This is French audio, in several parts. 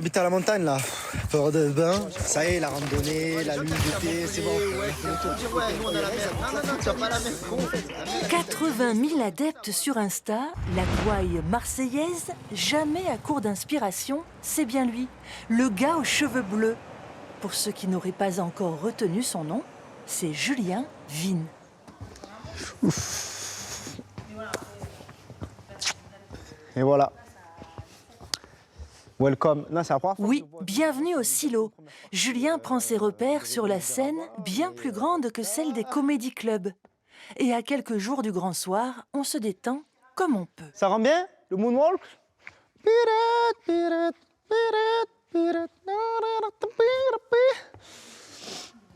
J'habite à la montagne là, peur de bain. Ça y est, la randonnée, la lune d'été, c'est bon. Ouais, nous on a la mer. Non, tu n'as pas la mer. 80 000 adeptes sur Insta, la gouaille marseillaise, jamais à court d'inspiration, c'est bien lui, le gars aux cheveux bleus. Pour ceux qui n'auraient pas encore retenu son nom, c'est Julien Vine. Et voilà. Welcome. Non, c'est la première fois Oui, que je vois- bienvenue au silo. Julien prend ses repères sur la scène bien plus grande que celle des comédie clubs. Et à quelques jours du grand soir, on se détend comme on peut. Ça rend bien, le moonwalk?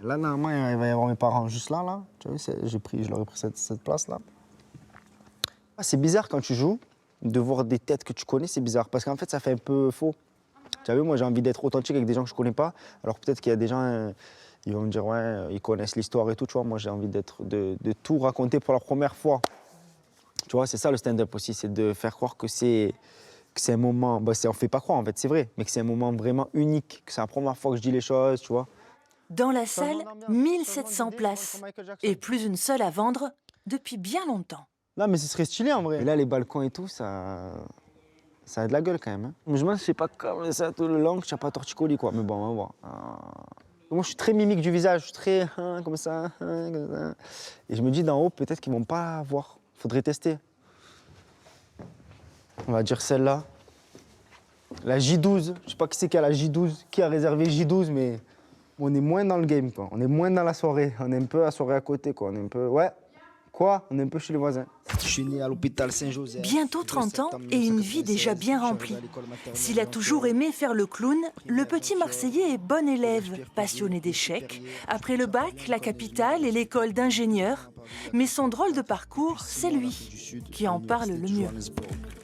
Là, normalement, il va y avoir mes parents juste là, là. Tu vois, je leur ai pris cette place-là. Ah, c'est bizarre quand tu joues, de voir des têtes que tu connais, c'est bizarre. Parce qu'en fait, ça fait un peu faux. Tu as vu, moi, j'ai envie d'être authentique avec des gens que je connais pas. Alors peut-être qu'il y a des gens, ils vont me dire, ouais, ils connaissent l'histoire et tout, tu vois. Moi, j'ai envie de tout raconter pour la première fois. Tu vois, c'est ça le stand-up aussi, c'est de faire croire que c'est un moment, bah, on fait pas croire en fait, c'est vrai, mais que c'est un moment vraiment unique, que c'est la première fois que je dis les choses, tu vois. Dans la salle, 1700 places. Et plus une seule à vendre depuis bien longtemps. Non, mais ce serait stylé en vrai. Et là, les balcons et tout, ça a de la gueule quand même. Hein. Mais je me sais pas comme ça tout le long que tu n'as pas torticolis quoi. Mais bon, on va voir. Moi, je suis très mimique du visage, je suis très comme ça, comme ça. Et je me dis d'en haut, peut-être qu'ils vont pas voir. Faudrait tester. On va dire celle-là. La J12. Je sais pas qui c'est qui a la J12, qui a réservé J12, mais on est moins dans le game, quoi. On est moins dans la soirée. On est un peu à la soirée à côté, quoi. On est un peu. Ouais. Quoi? On est un peu chez les voisins. Je suis né à l'hôpital Saint-Joseph. Bientôt 30 ans et une vie déjà bien remplie. S'il a toujours aimé faire le clown, le petit Marseillais est bon élève, passionné d'échecs. Après le bac, la capitale et l'école d'ingénieur. Mais son drôle de parcours, c'est lui qui en parle le mieux.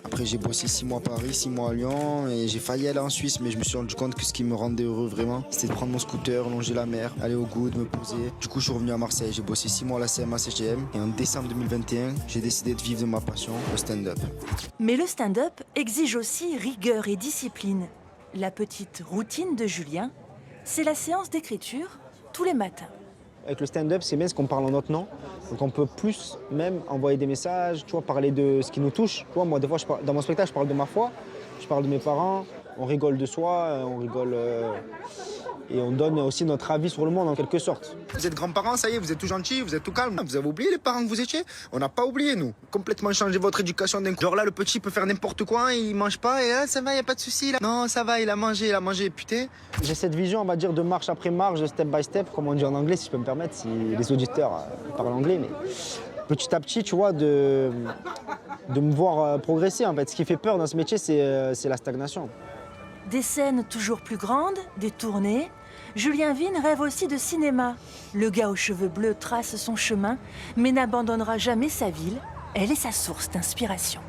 Après, j'ai bossé 6 mois à Paris, 6 mois à Lyon et j'ai failli aller en Suisse, mais je me suis rendu compte que ce qui me rendait heureux vraiment, c'était de prendre mon scooter, longer la mer, aller au Good, me poser. Du coup, je suis revenu à Marseille, j'ai bossé 6 mois à la CMA CGM et en décembre 2021, j'ai décidé de vivre de ma passion, le stand-up. Mais le stand-up exige aussi rigueur et discipline. La petite routine de Julien, c'est la séance d'écriture tous les matins. Avec le stand-up, c'est bien ce qu'on parle en notre nom. Donc on peut plus même envoyer des messages, tu vois, parler de ce qui nous touche. Tu vois, moi, des fois, dans mon spectacle, je parle de ma foi, je parle de mes parents, on rigole de soi, on rigole et on donne aussi notre avis sur le monde en quelque sorte. Vous êtes grands-parents, ça y est, vous êtes tout gentils, vous êtes tout calme. Vous avez oublié les parents que vous étiez? On n'a pas oublié, nous. Complètement changé votre éducation d'un coup. Genre là, le petit peut faire n'importe quoi, il mange pas, et là, ça va, y a pas de souci là. Non, ça va, il a mangé, putain. J'ai cette vision, on va dire, de marche après marche, de step by step, comme on dit en anglais, si je peux me permettre, si les auditeurs parlent anglais, mais petit à petit, tu vois, de me voir progresser en fait. Ce qui fait peur dans ce métier, c'est la stagnation. Des scènes toujours plus grandes, des tournées. Julien Vine rêve aussi de cinéma. Le gars aux cheveux bleus trace son chemin, mais n'abandonnera jamais sa ville. Elle est sa source d'inspiration.